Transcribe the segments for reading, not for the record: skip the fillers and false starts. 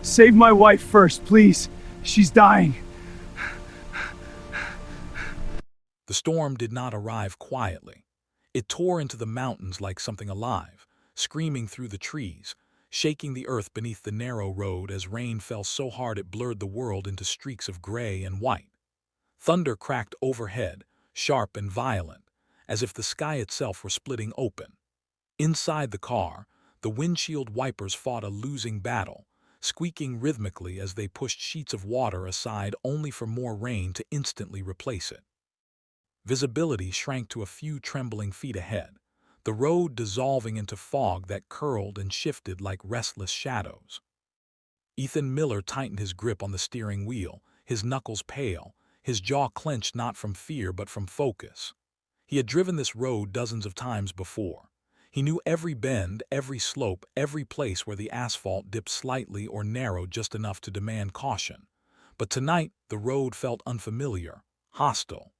Save my wife first, please. She's dying. The storm did not arrive quietly. It tore into the mountains like something alive, screaming through the trees, shaking the earth beneath the narrow road as rain fell so hard it blurred the world into streaks of gray and white. Thunder cracked overhead, sharp and violent, as if the sky itself were splitting open. Inside the car, the windshield wipers fought a losing battle, squeaking rhythmically as they pushed sheets of water aside only for more rain to instantly replace it. Visibility shrank to a few trembling feet ahead, the road dissolving into fog that curled and shifted like restless shadows. Ethan Miller tightened his grip on the steering wheel, his knuckles pale, his jaw clenched not from fear but from focus. He had driven this road dozens of times before. He knew every bend, every slope, every place where the asphalt dipped slightly or narrowed just enough to demand caution. But tonight, the road felt unfamiliar, hostile.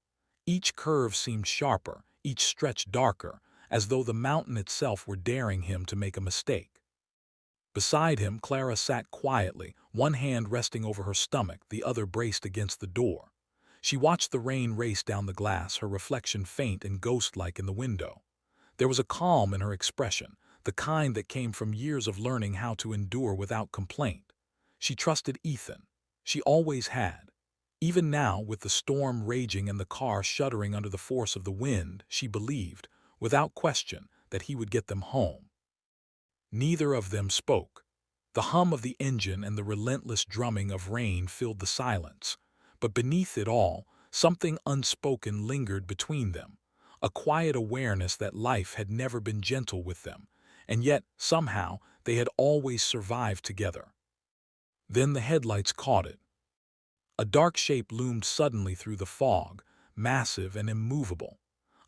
Each curve seemed sharper, each stretch darker, as though the mountain itself were daring him to make a mistake. Beside him, Clara sat quietly, one hand resting over her stomach, the other braced against the door. She watched the rain race down the glass, her reflection faint and ghost-like in the window. There was a calm in her expression, the kind that came from years of learning how to endure without complaint. She trusted Ethan. She always had. Even now, with the storm raging and the car shuddering under the force of the wind, she believed, without question, that he would get them home. Neither of them spoke. The hum of the engine and the relentless drumming of rain filled the silence. But beneath it all, something unspoken lingered between them, a quiet awareness that life had never been gentle with them, and yet, somehow, they had always survived together. Then the headlights caught it. A dark shape loomed suddenly through the fog, massive and immovable.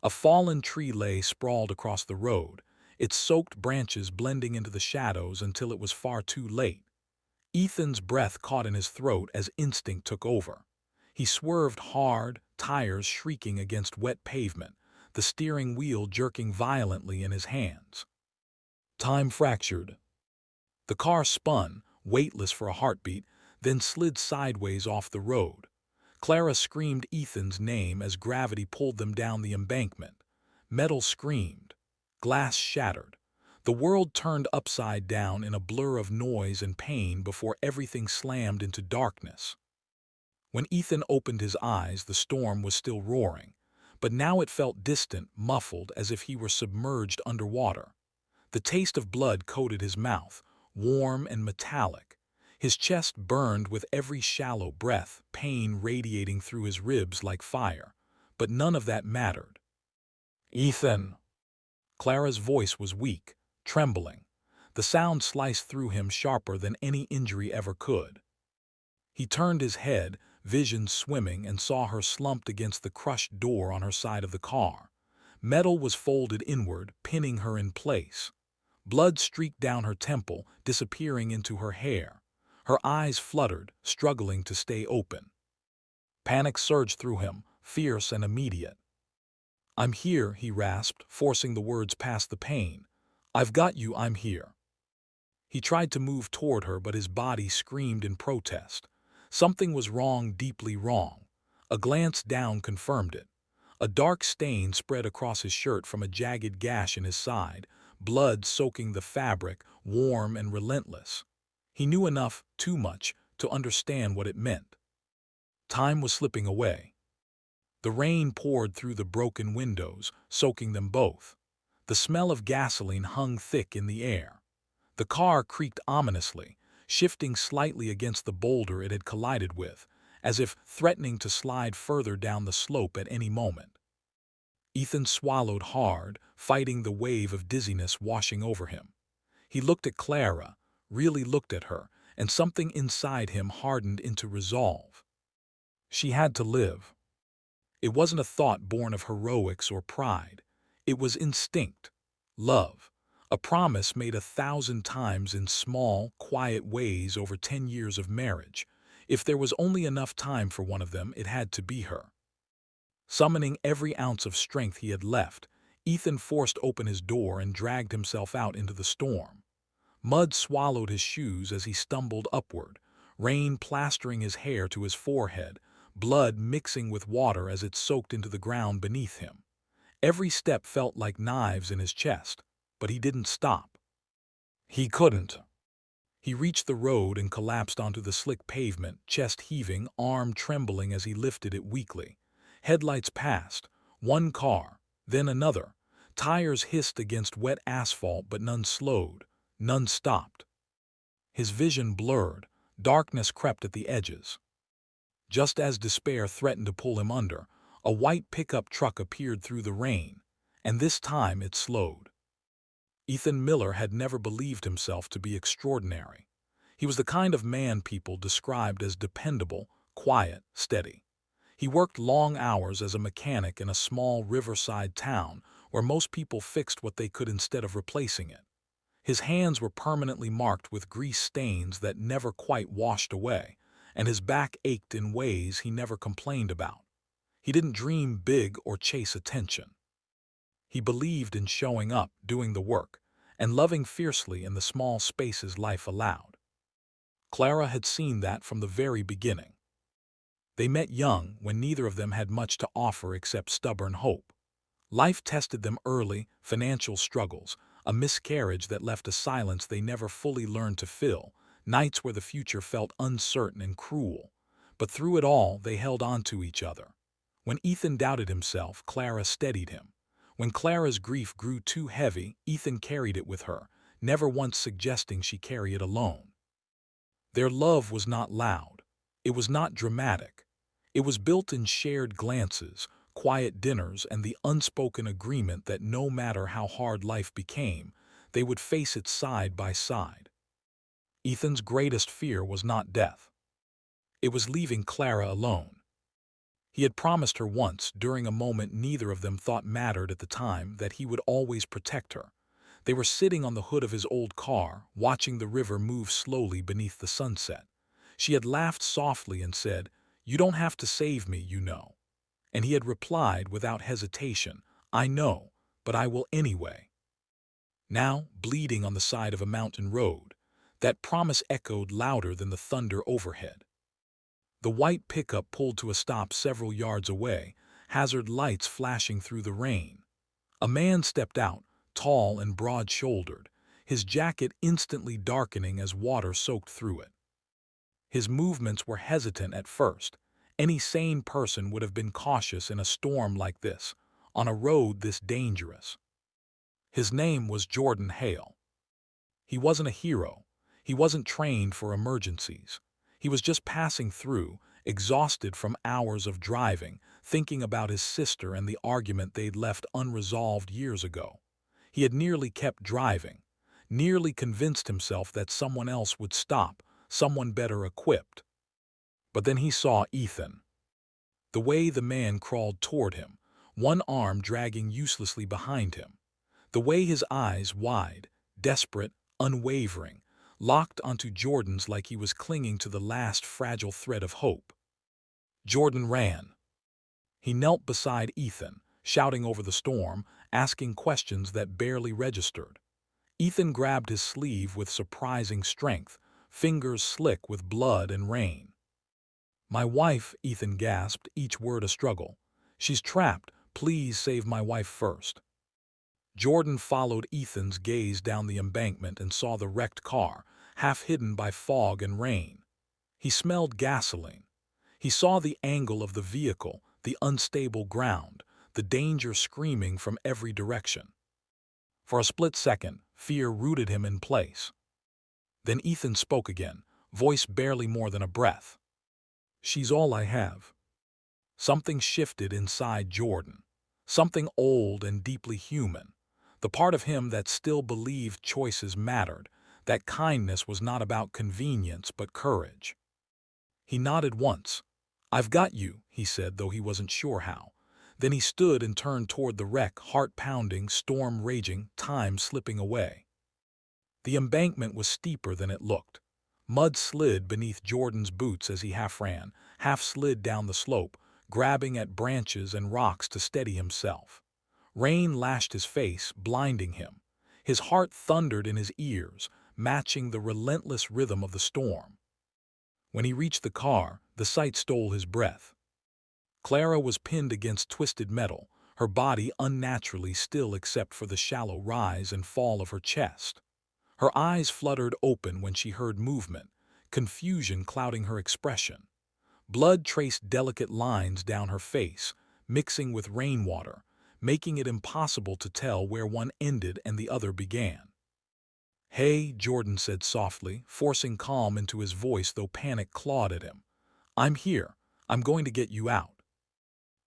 A fallen tree lay sprawled across the road, its soaked branches blending into the shadows until it was far too late. Ethan's breath caught in his throat as instinct took over. He swerved hard, tires shrieking against wet pavement, the steering wheel jerking violently in his hands. Time fractured. The car spun, weightless for a heartbeat, then slid sideways off the road. Clara screamed Ethan's name as gravity pulled them down the embankment. Metal screamed. Glass shattered. The world turned upside down in a blur of noise and pain before everything slammed into darkness. When Ethan opened his eyes, the storm was still roaring, but now it felt distant, muffled, as if he were submerged underwater. The taste of blood coated his mouth, warm and metallic. His chest burned with every shallow breath, pain radiating through his ribs like fire. But none of that mattered. "Ethan!" Clara's voice was weak, trembling. The sound sliced through him sharper than any injury ever could. He turned his head, vision swimming, and saw her slumped against the crushed door on her side of the car. Metal was folded inward, pinning her in place. Blood streaked down her temple, disappearing into her hair. Her eyes fluttered, struggling to stay open. Panic surged through him, fierce and immediate. "I'm here," he rasped, forcing the words past the pain. "I've got you, I'm here." He tried to move toward her, but his body screamed in protest. Something was wrong, deeply wrong. A glance down confirmed it. A dark stain spread across his shirt from a jagged gash in his side, blood soaking the fabric, warm and relentless. He knew enough, too much, to understand what it meant. Time was slipping away. The rain poured through the broken windows, soaking them both. The smell of gasoline hung thick in the air. The car creaked ominously, shifting slightly against the boulder it had collided with, as if threatening to slide further down the slope at any moment. Ethan swallowed hard, fighting the wave of dizziness washing over him. He looked at Clara, really looked at her, and something inside him hardened into resolve. She had to live. It wasn't a thought born of heroics or pride. It was instinct, love, a promise made 1,000 times in small, quiet ways over 10 years of marriage. If there was only enough time for one of them, it had to be her. Summoning every ounce of strength he had left, Ethan forced open his door and dragged himself out into the storm. Mud swallowed his shoes as he stumbled upward, rain plastering his hair to his forehead, blood mixing with water as it soaked into the ground beneath him. Every step felt like knives in his chest, but he didn't stop. He couldn't. He reached the road and collapsed onto the slick pavement, chest heaving, arm trembling as he lifted it weakly. Headlights passed, one car, then another. Tires hissed against wet asphalt, but none slowed, none stopped. His vision blurred, darkness crept at the edges. Just as despair threatened to pull him under, a white pickup truck appeared through the rain, and this time it slowed. Ethan Miller had never believed himself to be extraordinary. He was the kind of man people described as dependable, quiet, steady. He worked long hours as a mechanic in a small riverside town where most people fixed what they could instead of replacing it. His hands were permanently marked with grease stains that never quite washed away, and his back ached in ways he never complained about. He didn't dream big or chase attention. He believed in showing up, doing the work, and loving fiercely in the small spaces life allowed. Clara had seen that from the very beginning. They met young, when neither of them had much to offer except stubborn hope. Life tested them early, financial struggles, a miscarriage that left a silence they never fully learned to fill, nights where the future felt uncertain and cruel. But through it all, they held on to each other. When Ethan doubted himself, Clara steadied him. When Clara's grief grew too heavy, Ethan carried it with her, never once suggesting she carry it alone. Their love was not loud. It was not dramatic. It was built in shared glances, quiet dinners, and the unspoken agreement that no matter how hard life became, they would face it side by side. Ethan's greatest fear was not death. It was leaving Clara alone. He had promised her once, during a moment neither of them thought mattered at the time, that he would always protect her. They were sitting on the hood of his old car, watching the river move slowly beneath the sunset. She had laughed softly and said, "You don't have to save me, you know." And he had replied without hesitation, "I know, but I will anyway." Now, bleeding on the side of a mountain road, that promise echoed louder than the thunder overhead. The white pickup pulled to a stop several yards away, hazard lights flashing through the rain. A man stepped out, tall and broad-shouldered, his jacket instantly darkening as water soaked through it. His movements were hesitant at first. Any sane person would have been cautious in a storm like this, on a road this dangerous. His name was Jordan Hale. He wasn't a hero. He wasn't trained for emergencies. He was just passing through, exhausted from hours of driving, thinking about his sister and the argument they'd left unresolved years ago. He had nearly kept driving, nearly convinced himself that someone else would stop, someone better equipped. But then he saw Ethan. The way the man crawled toward him, one arm dragging uselessly behind him. The way his eyes, wide, desperate, unwavering, locked onto Jordan's like he was clinging to the last fragile thread of hope. Jordan ran. He knelt beside Ethan, shouting over the storm, asking questions that barely registered. Ethan grabbed his sleeve with surprising strength, fingers slick with blood and rain. "My wife," Ethan gasped, each word a struggle. "She's trapped. Please save my wife first." Jordan followed Ethan's gaze down the embankment and saw the wrecked car, half hidden by fog and rain. He smelled gasoline. He saw the angle of the vehicle, the unstable ground, the danger screaming from every direction. For a split second, fear rooted him in place. Then Ethan spoke again, voice barely more than a breath. "She's all I have." Something shifted inside Jordan. Something old and deeply human. The part of him that still believed choices mattered, that kindness was not about convenience but courage. He nodded once. "I've got you," he said, though he wasn't sure how. Then he stood and turned toward the wreck, heart pounding, storm raging, time slipping away. The embankment was steeper than it looked. Mud slid beneath Jordan's boots as he half ran, half slid down the slope, grabbing at branches and rocks to steady himself. Rain lashed his face, blinding him. His heart thundered in his ears, matching the relentless rhythm of the storm. When he reached the car, the sight stole his breath. Clara was pinned against twisted metal, her body unnaturally still except for the shallow rise and fall of her chest. Her eyes fluttered open when she heard movement, confusion clouding her expression. Blood traced delicate lines down her face, mixing with rainwater, making it impossible to tell where one ended and the other began. "Hey," Jordan said softly, forcing calm into his voice though panic clawed at him. "I'm here. I'm going to get you out."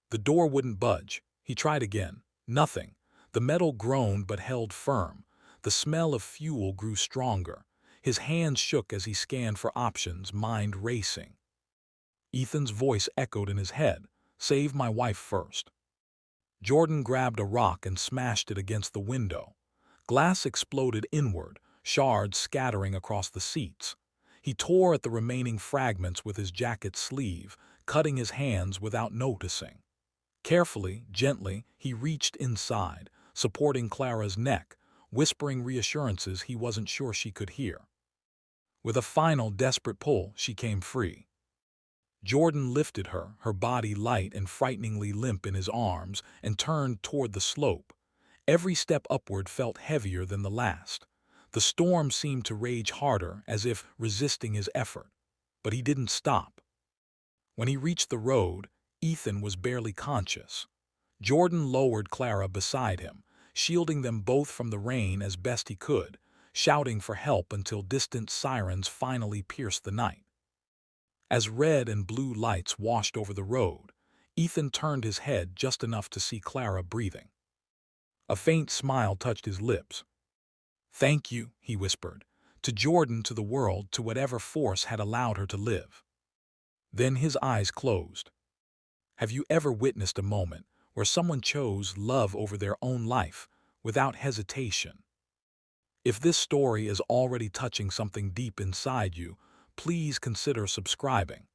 The door wouldn't budge. He tried again. Nothing. The metal groaned but held firm. The smell of fuel grew stronger. His hands shook as he scanned for options, mind racing. Ethan's voice echoed in his head. "Save my wife first." Jordan grabbed a rock and smashed it against the window. Glass exploded inward, shards scattering across the seats. He tore at the remaining fragments with his jacket sleeve, cutting his hands without noticing. Carefully, gently, he reached inside, supporting Clara's neck, whispering reassurances he wasn't sure she could hear. With a final desperate pull, she came free. Jordan lifted her, her body light and frighteningly limp in his arms, and turned toward the slope. Every step upward felt heavier than the last. The storm seemed to rage harder, as if resisting his effort. But he didn't stop. When he reached the road, Ethan was barely conscious. Jordan lowered Clara beside him, shielding them both from the rain as best he could, shouting for help until distant sirens finally pierced the night. As red and blue lights washed over the road, Ethan turned his head just enough to see Clara breathing. A faint smile touched his lips. "Thank you," he whispered, to Jordan, to the world, to whatever force had allowed her to live. Then his eyes closed. Have you ever witnessed a moment where someone chose love over their own life without hesitation? If this story is already touching something deep inside you, please consider subscribing.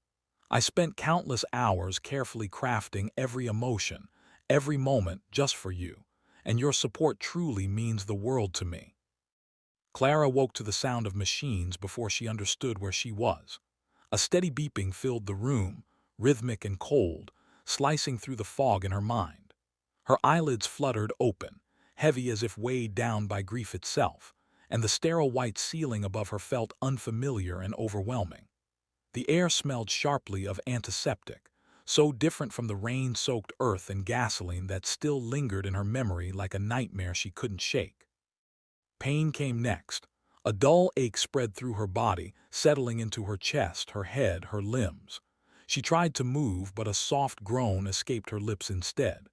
I spent countless hours carefully crafting every emotion, every moment just for you, and your support truly means the world to me. Clara woke to the sound of machines before she understood where she was. A steady beeping filled the room, rhythmic and cold, slicing through the fog in her mind. Her eyelids fluttered open, heavy as if weighed down by grief itself, and the sterile white ceiling above her felt unfamiliar and overwhelming. The air smelled sharply of antiseptic, so different from the rain-soaked earth and gasoline that still lingered in her memory like a nightmare she couldn't shake. Pain came next. A dull ache spread through her body, settling into her chest, her head, her limbs. She tried to move, but a soft groan escaped her lips instead.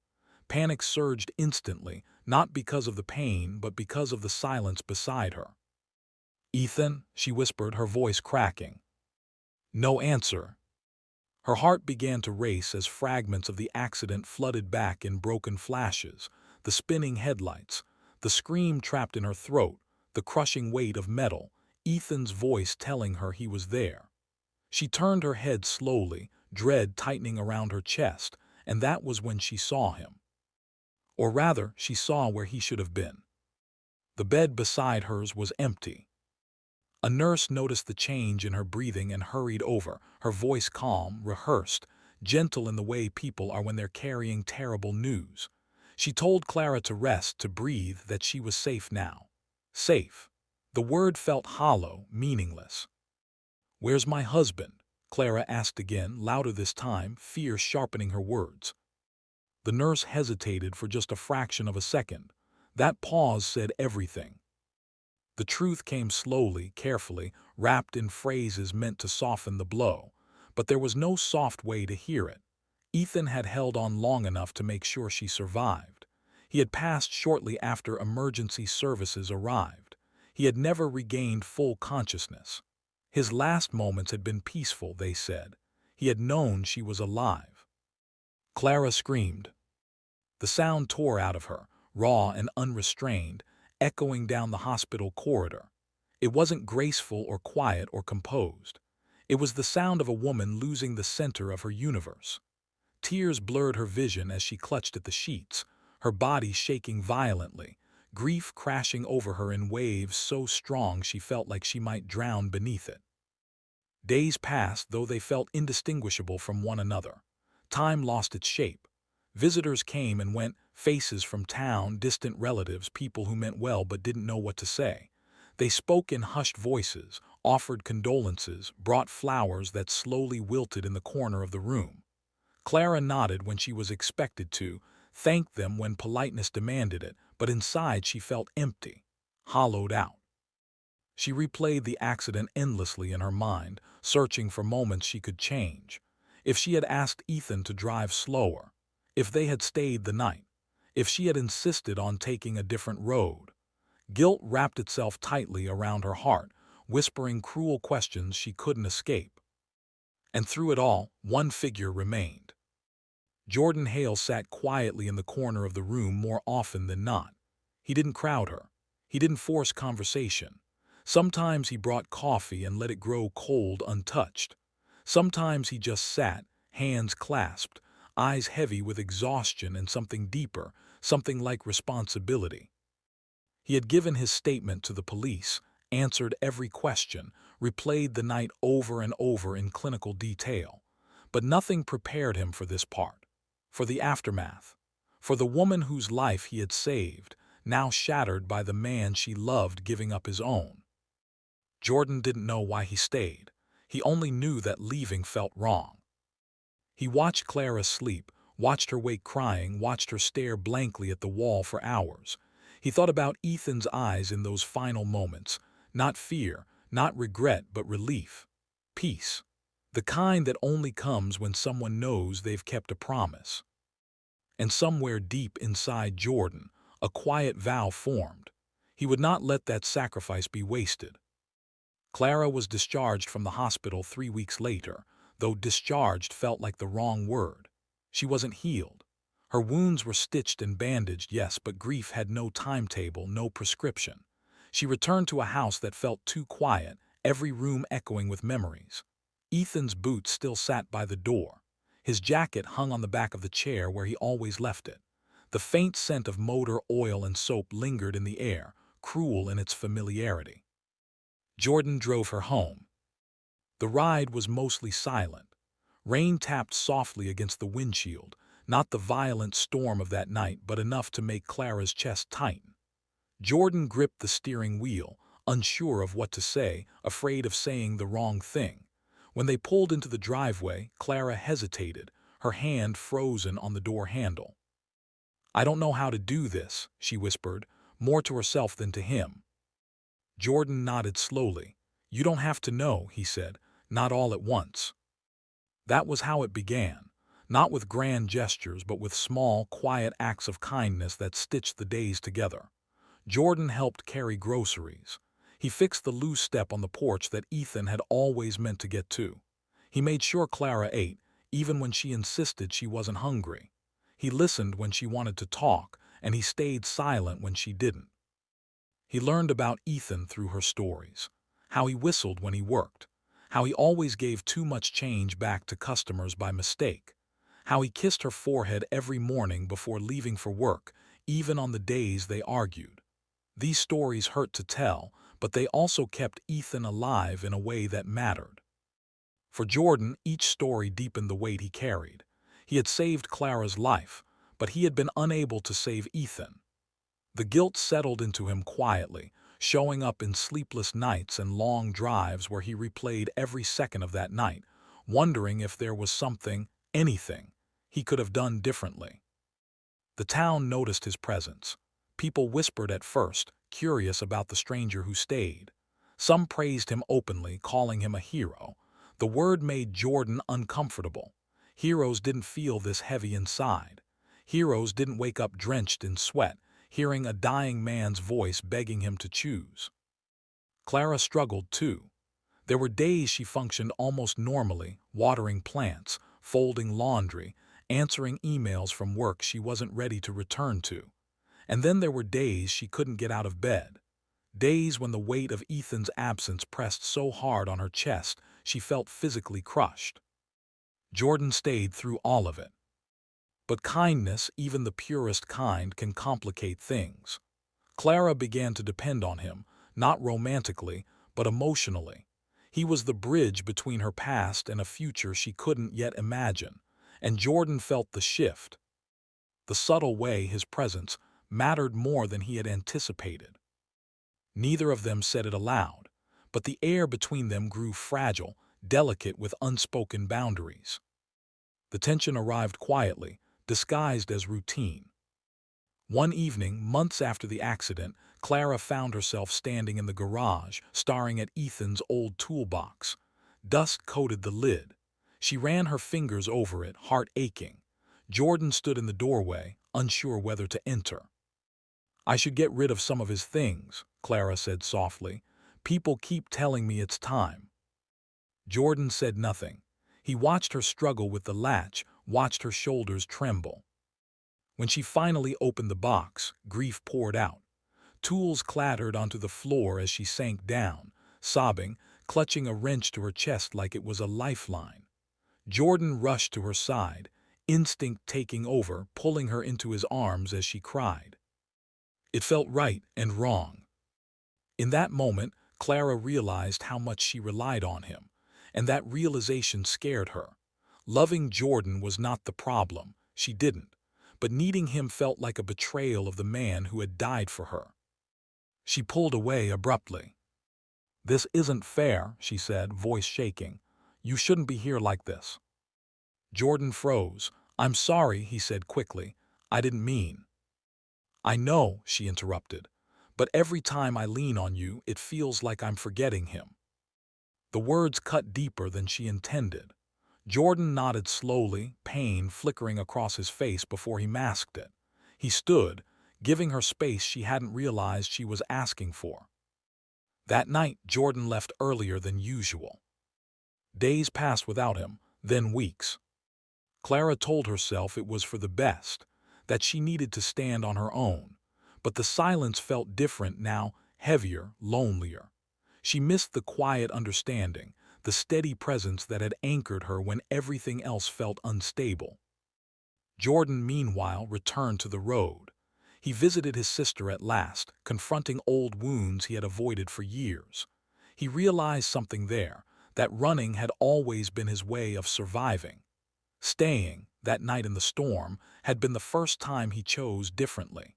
Panic surged instantly, not because of the pain, but because of the silence beside her. "Ethan," she whispered, her voice cracking. No answer. Her heart began to race as fragments of the accident flooded back in broken flashes, the spinning headlights, the scream trapped in her throat, the crushing weight of metal, Ethan's voice telling her he was there. She turned her head slowly, dread tightening around her chest, and that was when she saw him. Or rather, she saw where he should have been. The bed beside hers was empty. A nurse noticed the change in her breathing and hurried over, her voice calm, rehearsed, gentle in the way people are when they're carrying terrible news. She told Clara to rest, to breathe, that she was safe now. Safe. The word felt hollow, meaningless. "Where's my husband?" Clara asked again, louder this time, fear sharpening her words. The nurse hesitated for just a fraction of a second. That pause said everything. The truth came slowly, carefully, wrapped in phrases meant to soften the blow. But there was no soft way to hear it. Ethan had held on long enough to make sure she survived. He had passed shortly after emergency services arrived. He had never regained full consciousness. His last moments had been peaceful, they said. He had known she was alive. Clara screamed. The sound tore out of her, raw and unrestrained, echoing down the hospital corridor. It wasn't graceful or quiet or composed. It was the sound of a woman losing the center of her universe. Tears blurred her vision as she clutched at the sheets, her body shaking violently, grief crashing over her in waves so strong she felt like she might drown beneath it. Days passed, though they felt indistinguishable from one another. Time lost its shape. Visitors came and went, faces from town, distant relatives, people who meant well but didn't know what to say. They spoke in hushed voices, offered condolences, brought flowers that slowly wilted in the corner of the room. Clara nodded when she was expected to, thanked them when politeness demanded it, but inside she felt empty, hollowed out. She replayed the accident endlessly in her mind, searching for moments she could change. If she had asked Ethan to drive slower, if they had stayed the night, if she had insisted on taking a different road. Guilt wrapped itself tightly around her heart, whispering cruel questions she couldn't escape. And through it all, one figure remained. Jordan Hale sat quietly in the corner of the room more often than not. He didn't crowd her. He didn't force conversation. Sometimes he brought coffee and let it grow cold untouched. Sometimes he just sat, hands clasped, eyes heavy with exhaustion and something deeper, something like responsibility. He had given his statement to the police, answered every question, replayed the night over and over in clinical detail. But nothing prepared him for this part, for the aftermath, for the woman whose life he had saved, now shattered by the man she loved giving up his own. Jordan didn't know why he stayed. He only knew that leaving felt wrong. He watched Clara sleep, watched her wake crying, watched her stare blankly at the wall for hours. He thought about Ethan's eyes in those final moments, not fear, not regret, but relief, peace, the kind that only comes when someone knows they've kept a promise. And somewhere deep inside Jordan, a quiet vow formed. He would not let that sacrifice be wasted. Clara was discharged from the hospital 3 weeks later, though discharged felt like the wrong word. She wasn't healed. Her wounds were stitched and bandaged, yes, but grief had no timetable, no prescription. She returned to a house that felt too quiet, every room echoing with memories. Ethan's boots still sat by the door. His jacket hung on the back of the chair where he always left it. The faint scent of motor oil and soap lingered in the air, cruel in its familiarity. Jordan drove her home. The ride was mostly silent. Rain tapped softly against the windshield, not the violent storm of that night, but enough to make Clara's chest tighten. Jordan gripped the steering wheel, unsure of what to say, afraid of saying the wrong thing. When they pulled into the driveway, Clara hesitated, her hand frozen on the door handle. "I don't know how to do this," she whispered, more to herself than to him. Jordan nodded slowly. "You don't have to know," he said, "not all at once." That was how it began, not with grand gestures but with small, quiet acts of kindness that stitched the days together. Jordan helped carry groceries. He fixed the loose step on the porch that Ethan had always meant to get to. He made sure Clara ate, even when she insisted she wasn't hungry. He listened when she wanted to talk, and he stayed silent when she didn't. He learned about Ethan through her stories, how he whistled when he worked, how he always gave too much change back to customers by mistake, how he kissed her forehead every morning before leaving for work, even on the days they argued. These stories hurt to tell, but they also kept Ethan alive in a way that mattered. For Jordan, each story deepened the weight he carried. He had saved Clara's life, but he had been unable to save Ethan. The guilt settled into him quietly, showing up in sleepless nights and long drives where he replayed every second of that night, wondering if there was something, anything, he could have done differently. The town noticed his presence. People whispered at first, curious about the stranger who stayed. Some praised him openly, calling him a hero. The word made Jordan uncomfortable. Heroes didn't feel this heavy inside. Heroes didn't wake up drenched in sweat, hearing a dying man's voice begging him to choose. Clara struggled too. There were days she functioned almost normally, watering plants, folding laundry, answering emails from work she wasn't ready to return to. And then there were days she couldn't get out of bed. Days when the weight of Ethan's absence pressed so hard on her chest she felt physically crushed. Jordan stayed through all of it. But kindness, even the purest kind, can complicate things. Clara began to depend on him, not romantically, but emotionally. He was the bridge between her past and a future she couldn't yet imagine, and Jordan felt the shift, the subtle way his presence mattered more than he had anticipated. Neither of them said it aloud, but the air between them grew fragile, delicate with unspoken boundaries. The tension arrived quietly, disguised as routine. One evening, months after the accident, Clara found herself standing in the garage, staring at Ethan's old toolbox. Dust coated the lid. She ran her fingers over it, heart aching. Jordan stood in the doorway, unsure whether to enter. "I should get rid of some of his things," Clara said softly. "People keep telling me it's time." Jordan said nothing. He watched her struggle with the latch, watched her shoulders tremble. When she finally opened the box, grief poured out. Tools clattered onto the floor as she sank down, sobbing, clutching a wrench to her chest like it was a lifeline. Jordan rushed to her side, instinct taking over, pulling her into his arms as she cried. It felt right and wrong. In that moment, Clara realized how much she relied on him, and that realization scared her. Loving Jordan was not the problem, she didn't, but needing him felt like a betrayal of the man who had died for her. She pulled away abruptly. "This isn't fair," she said, voice shaking. "You shouldn't be here like this." Jordan froze. "I'm sorry," he said quickly. "I didn't mean." "I know," she interrupted, "but every time I lean on you, it feels like I'm forgetting him." The words cut deeper than she intended. Jordan nodded slowly, pain flickering across his face before he masked it. He stood, giving her space she hadn't realized she was asking for. That night, Jordan left earlier than usual. Days passed without him, then weeks. Clara told herself it was for the best, that she needed to stand on her own. But the silence felt different now, heavier, lonelier. She missed the quiet understanding, the steady presence that had anchored her when everything else felt unstable. Jordan, meanwhile, returned to the road. He visited his sister at last, confronting old wounds he had avoided for years. He realized something there, that running had always been his way of surviving. Staying, that night in the storm, had been the first time he chose differently.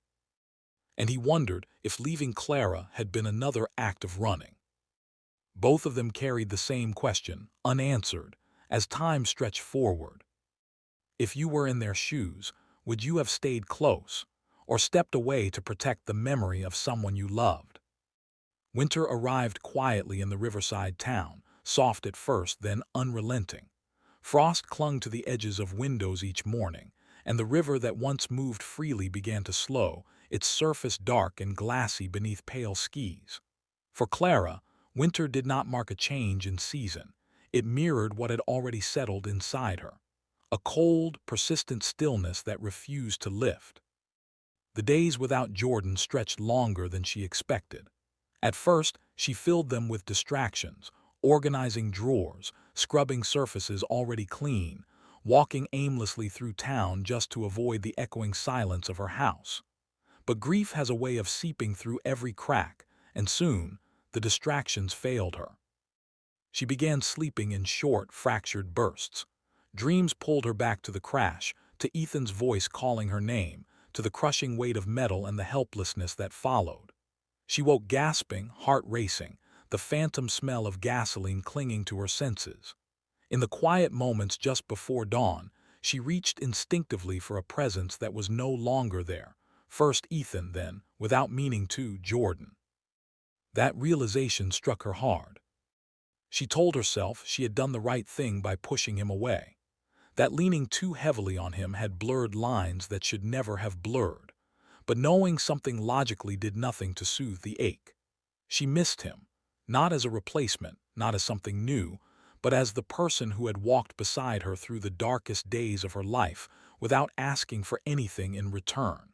And he wondered if leaving Clara had been another act of running. Both of them carried the same question, unanswered, as time stretched forward. If you were in their shoes, would you have stayed close, or stepped away to protect the memory of someone you loved? Winter arrived quietly in the riverside town, soft at first, then unrelenting. Frost clung to the edges of windows each morning, and the river that once moved freely began to slow, its surface dark and glassy beneath pale skies. For Clara, winter did not mark a change in season. It mirrored what had already settled inside her, a cold, persistent stillness that refused to lift. The days without Jordan stretched longer than she expected. At first, she filled them with distractions, organizing drawers, scrubbing surfaces already clean, walking aimlessly through town just to avoid the echoing silence of her house. But grief has a way of seeping through every crack, and soon, the distractions failed her. She began sleeping in short, fractured bursts. Dreams pulled her back to the crash, to Ethan's voice calling her name, to the crushing weight of metal and the helplessness that followed. She woke gasping, heart racing, the phantom smell of gasoline clinging to her senses. In the quiet moments just before dawn, she reached instinctively for a presence that was no longer there. First Ethan, then, without meaning to, Jordan. That realization struck her hard. She told herself she had done the right thing by pushing him away, that leaning too heavily on him had blurred lines that should never have blurred. But knowing something logically did nothing to soothe the ache. She missed him, not as a replacement, not as something new, but as the person who had walked beside her through the darkest days of her life without asking for anything in return.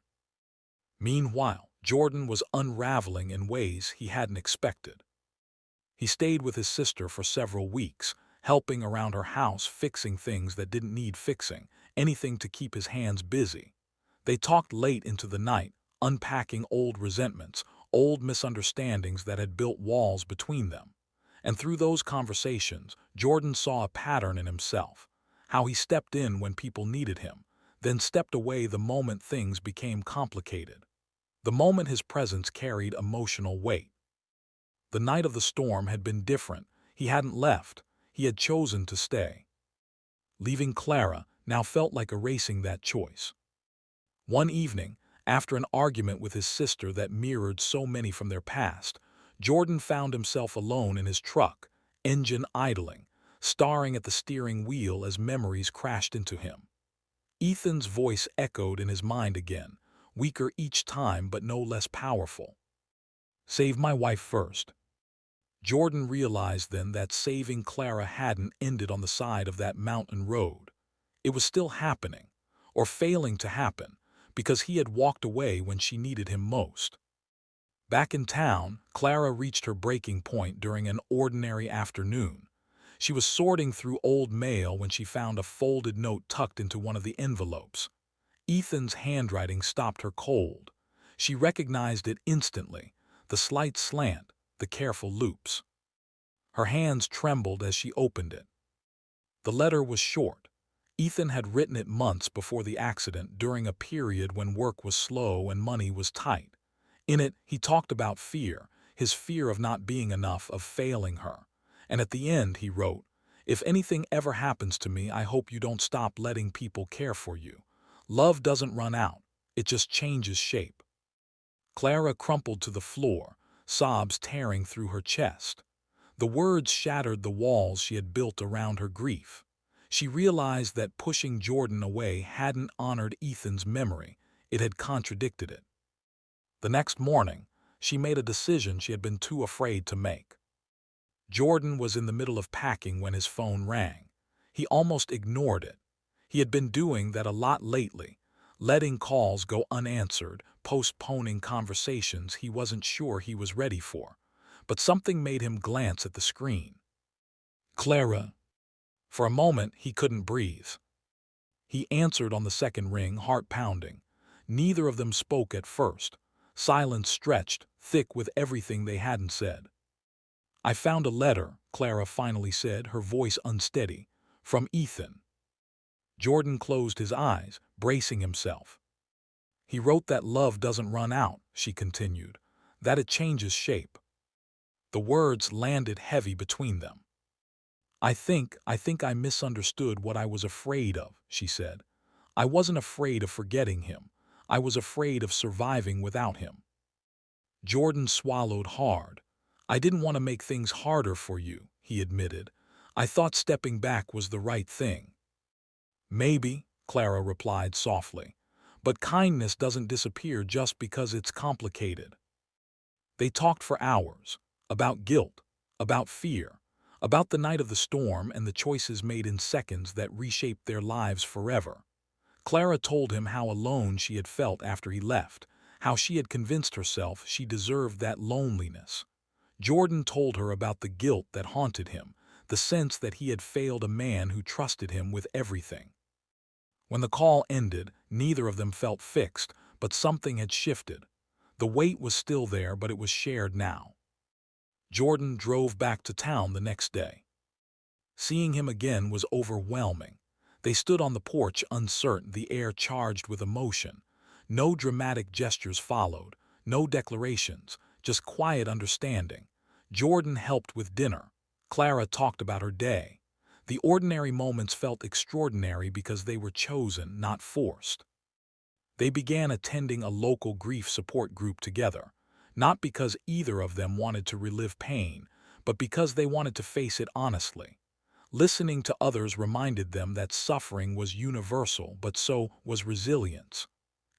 Meanwhile, Jordan was unraveling in ways he hadn't expected. He stayed with his sister for several weeks, helping around her house, fixing things that didn't need fixing, anything to keep his hands busy. They talked late into the night, unpacking old resentments, old misunderstandings that had built walls between them. And through those conversations, Jordan saw a pattern in himself, how he stepped in when people needed him, then stepped away the moment things became complicated. The moment his presence carried emotional weight. The night of the storm had been different. He hadn't left. He had chosen to stay. Leaving Clara now felt like erasing that choice. One evening, after an argument with his sister that mirrored so many from their past, Jordan found himself alone in his truck, engine idling, staring at the steering wheel as memories crashed into him. Ethan's voice echoed in his mind again, weaker each time but no less powerful. "Save my wife first." Jordan realized then that saving Clara hadn't ended on the side of that mountain road. It was still happening, or failing to happen, because he had walked away when she needed him most. Back in town, Clara reached her breaking point during an ordinary afternoon. She was sorting through old mail when she found a folded note tucked into one of the envelopes. Ethan's handwriting stopped her cold. She recognized it instantly, the slight slant, the careful loops. Her hands trembled as she opened it. The letter was short. Ethan had written it months before the accident, during a period when work was slow and money was tight. In it, he talked about fear, his fear of not being enough, of failing her. And at the end, he wrote, "If anything ever happens to me, I hope you don't stop letting people care for you. Love doesn't run out, it just changes shape." Clara crumpled to the floor, sobs tearing through her chest. The words shattered the walls she had built around her grief. She realized that pushing Jordan away hadn't honored Ethan's memory, it had contradicted it. The next morning, she made a decision she had been too afraid to make. Jordan was in the middle of packing when his phone rang. He almost ignored it. He had been doing that a lot lately, letting calls go unanswered, postponing conversations he wasn't sure he was ready for. But something made him glance at the screen. "Clara." For a moment, he couldn't breathe. He answered on the second ring, heart pounding. Neither of them spoke at first. Silence stretched, thick with everything they hadn't said. "I found a letter," Clara finally said, her voice unsteady. "From Ethan." Jordan closed his eyes, bracing himself. "He wrote that love doesn't run out," she continued, "that it changes shape." The words landed heavy between them. I think I misunderstood what I was afraid of," she said. "I wasn't afraid of forgetting him. I was afraid of surviving without him." Jordan swallowed hard. "I didn't want to make things harder for you," he admitted. "I thought stepping back was the right thing." "Maybe," Clara replied softly, "but kindness doesn't disappear just because it's complicated." They talked for hours, about guilt, about fear, about the night of the storm and the choices made in seconds that reshaped their lives forever. Clara told him how alone she had felt after he left, how she had convinced herself she deserved that loneliness. Jordan told her about the guilt that haunted him, the sense that he had failed a man who trusted him with everything. When the call ended, neither of them felt fixed, but something had shifted. The weight was still there, but it was shared now. Jordan drove back to town the next day. Seeing him again was overwhelming. They stood on the porch uncertain, the air charged with emotion. No dramatic gestures followed, no declarations, just quiet understanding. Jordan helped with dinner. Clara talked about her day. The ordinary moments felt extraordinary because they were chosen, not forced. They began attending a local grief support group together, not because either of them wanted to relive pain, but because they wanted to face it honestly. Listening to others reminded them that suffering was universal, but so was resilience.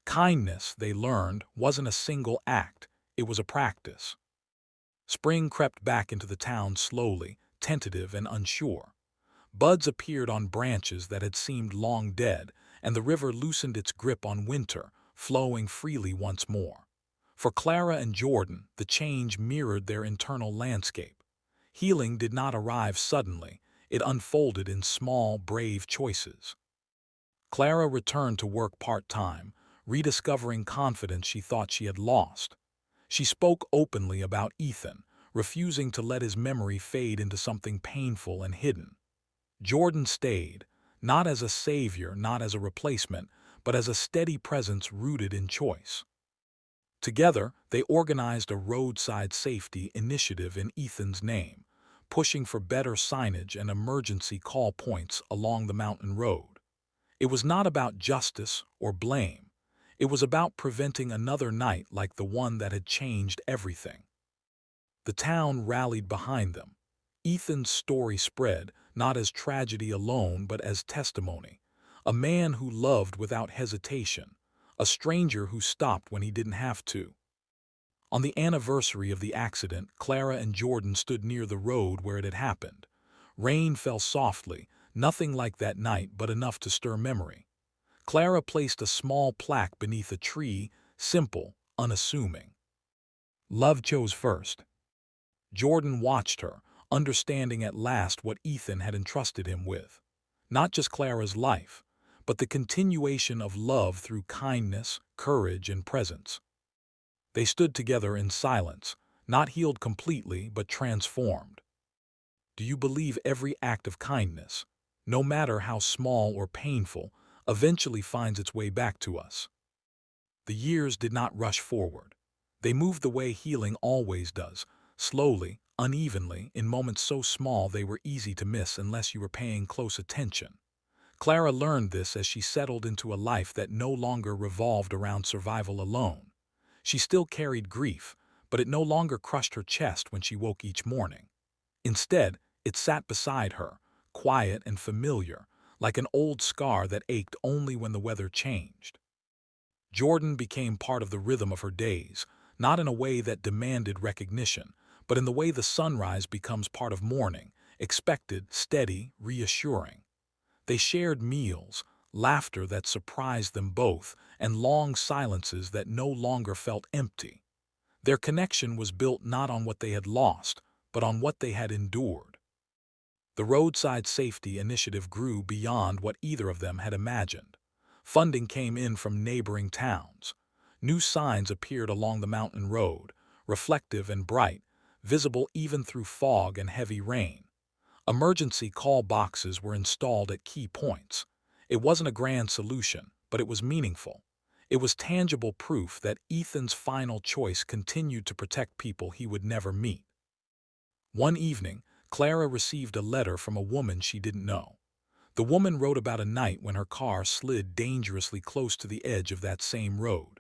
Kindness, they learned, wasn't a single act, it was a practice. Spring crept back into the town slowly, tentative and unsure. Buds appeared on branches that had seemed long dead, and the river loosened its grip on winter, flowing freely once more. For Clara and Jordan, the change mirrored their internal landscape. Healing did not arrive suddenly, it unfolded in small, brave choices. Clara returned to work part-time, rediscovering confidence she thought she had lost. She spoke openly about Ethan, refusing to let his memory fade into something painful and hidden. Jordan stayed, not as a savior, not as a replacement, but as a steady presence rooted in choice. Together, they organized a roadside safety initiative in Ethan's name, pushing for better signage and emergency call points along the mountain road. It was not about justice or blame. It was about preventing another night like the one that had changed everything. The town rallied behind them. Ethan's story spread, not as tragedy alone, but as testimony. A man who loved without hesitation, a stranger who stopped when he didn't have to. On the anniversary of the accident, Clara and Jordan stood near the road where it had happened. Rain fell softly, nothing like that night but enough to stir memory. Clara placed a small plaque beneath a tree, simple, unassuming. Love chose first. Jordan watched her, understanding at last what Ethan had entrusted him with. Not just Clara's life, but the continuation of love through kindness, courage, and presence. They stood together in silence, not healed completely, but transformed. Do you believe every act of kindness, no matter how small or painful, eventually finds its way back to us? The years did not rush forward. They moved the way healing always does, slowly, unevenly, in moments so small they were easy to miss unless you were paying close attention. Clara learned this as she settled into a life that no longer revolved around survival alone. She still carried grief, but it no longer crushed her chest when she woke each morning. Instead, it sat beside her, quiet and familiar, like an old scar that ached only when the weather changed. Jordan became part of the rhythm of her days, not in a way that demanded recognition, but in the way the sunrise becomes part of morning, expected, steady, reassuring. They shared meals, laughter that surprised them both, and long silences that no longer felt empty. Their connection was built not on what they had lost, but on what they had endured. The roadside safety initiative grew beyond what either of them had imagined. Funding came in from neighboring towns. New signs appeared along the mountain road, reflective and bright, visible even through fog and heavy rain. Emergency call boxes were installed at key points. It wasn't a grand solution, but it was meaningful. It was tangible proof that Ethan's final choice continued to protect people he would never meet. One evening, Clara received a letter from a woman she didn't know. The woman wrote about a night when her car slid dangerously close to the edge of that same road.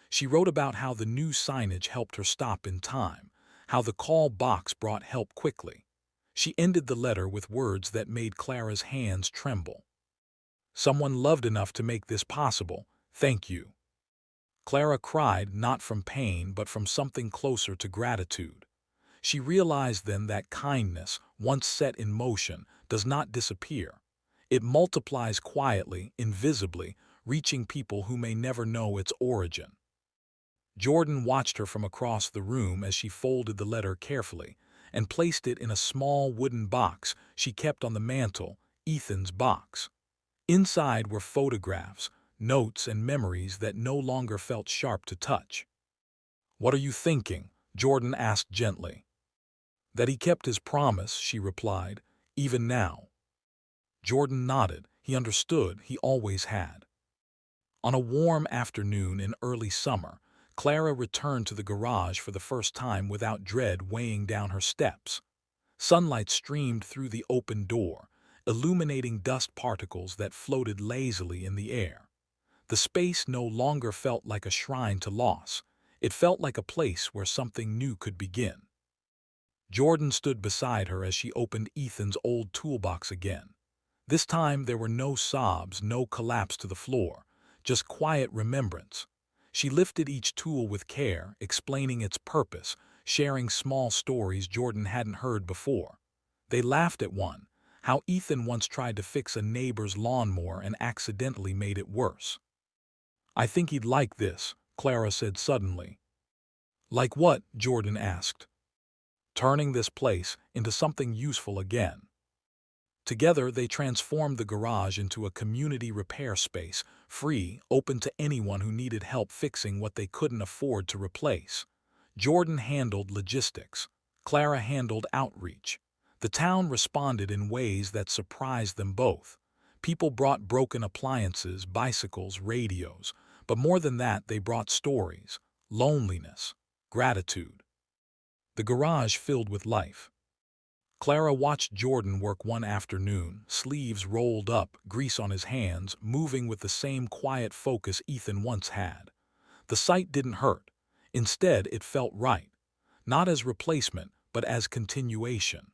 She wrote about how the new signage helped her stop in time, how the call box brought help quickly. She ended the letter with words that made Clara's hands tremble. Someone loved enough to make this possible. Thank you. Clara cried not from pain but from something closer to gratitude. She realized then that kindness, once set in motion, does not disappear. It multiplies quietly, invisibly, reaching people who may never know its origin. Jordan watched her from across the room as she folded the letter carefully and placed it in a small wooden box she kept on the mantel, Ethan's box. Inside were photographs, notes, and memories that no longer felt sharp to touch. "What are you thinking?" Jordan asked gently. "That he kept his promise," she replied, "even now." Jordan nodded. He understood. He always had. On a warm afternoon in early summer, Clara returned to the garage for the first time without dread weighing down her steps. Sunlight streamed through the open door, illuminating dust particles that floated lazily in the air. The space no longer felt like a shrine to loss. It felt like a place where something new could begin. Jordan stood beside her as she opened Ethan's old toolbox again. This time there were no sobs, no collapse to the floor, just quiet remembrance. She lifted each tool with care, explaining its purpose, sharing small stories Jordan hadn't heard before. They laughed at one, how Ethan once tried to fix a neighbor's lawnmower and accidentally made it worse. "I think he'd like this," Clara said suddenly. "Like what?" Jordan asked. "Turning this place into something useful again." Together, they transformed the garage into a community repair space, free, open to anyone who needed help fixing what they couldn't afford to replace. Jordan handled logistics. Clara handled outreach. The town responded in ways that surprised them both. People brought broken appliances, bicycles, radios, but more than that, they brought stories, loneliness, gratitude. The garage filled with life. Clara watched Jordan work one afternoon, sleeves rolled up, grease on his hands, moving with the same quiet focus Ethan once had. The sight didn't hurt. Instead, it felt right. Not as replacement, but as continuation.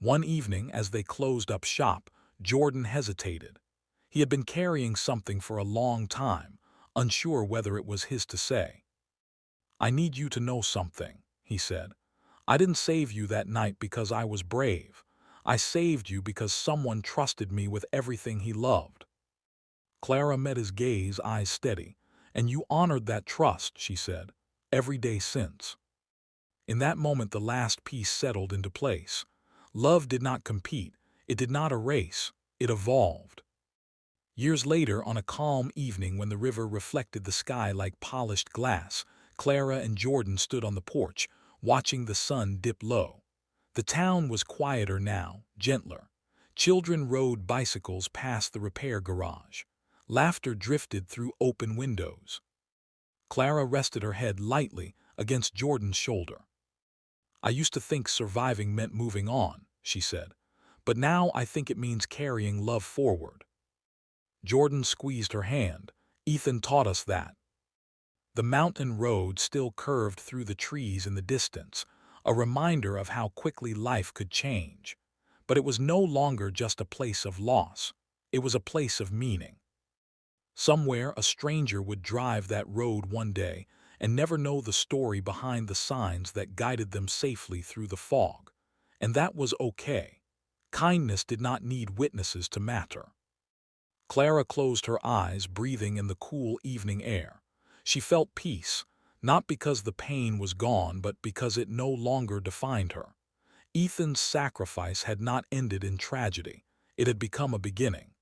One evening, as they closed up shop, Jordan hesitated. He had been carrying something for a long time, unsure whether it was his to say. "I need you to know something," he said. "I didn't save you that night because I was brave. I saved you because someone trusted me with everything he loved." Clara met his gaze, eyes steady. "And you honored that trust," she said, "every day since." In that moment the last piece settled into place. Love did not compete, it did not erase, it evolved. Years later, on a calm evening when the river reflected the sky like polished glass, Clara and Jordan stood on the porch, watching the sun dip low. The town was quieter now, gentler. Children rode bicycles past the repair garage. Laughter drifted through open windows. Clara rested her head lightly against Jordan's shoulder. "I used to think surviving meant moving on," she said, "but now I think it means carrying love forward." Jordan squeezed her hand. "Ethan taught us that." The mountain road still curved through the trees in the distance, a reminder of how quickly life could change. But it was no longer just a place of loss. It was a place of meaning. Somewhere a stranger would drive that road one day and never know the story behind the signs that guided them safely through the fog. And that was okay. Kindness did not need witnesses to matter. Clara closed her eyes, breathing in the cool evening air. She felt peace, not because the pain was gone, but because it no longer defined her. Ethan's sacrifice had not ended in tragedy. It had become a beginning.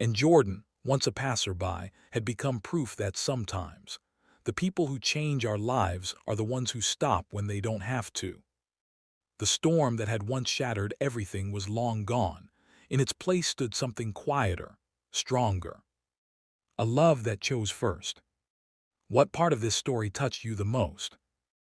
And Jordan, once a passerby, had become proof that sometimes the people who change our lives are the ones who stop when they don't have to. The storm that had once shattered everything was long gone. In its place stood something quieter, stronger. A love that chose first. What part of this story touched you the most?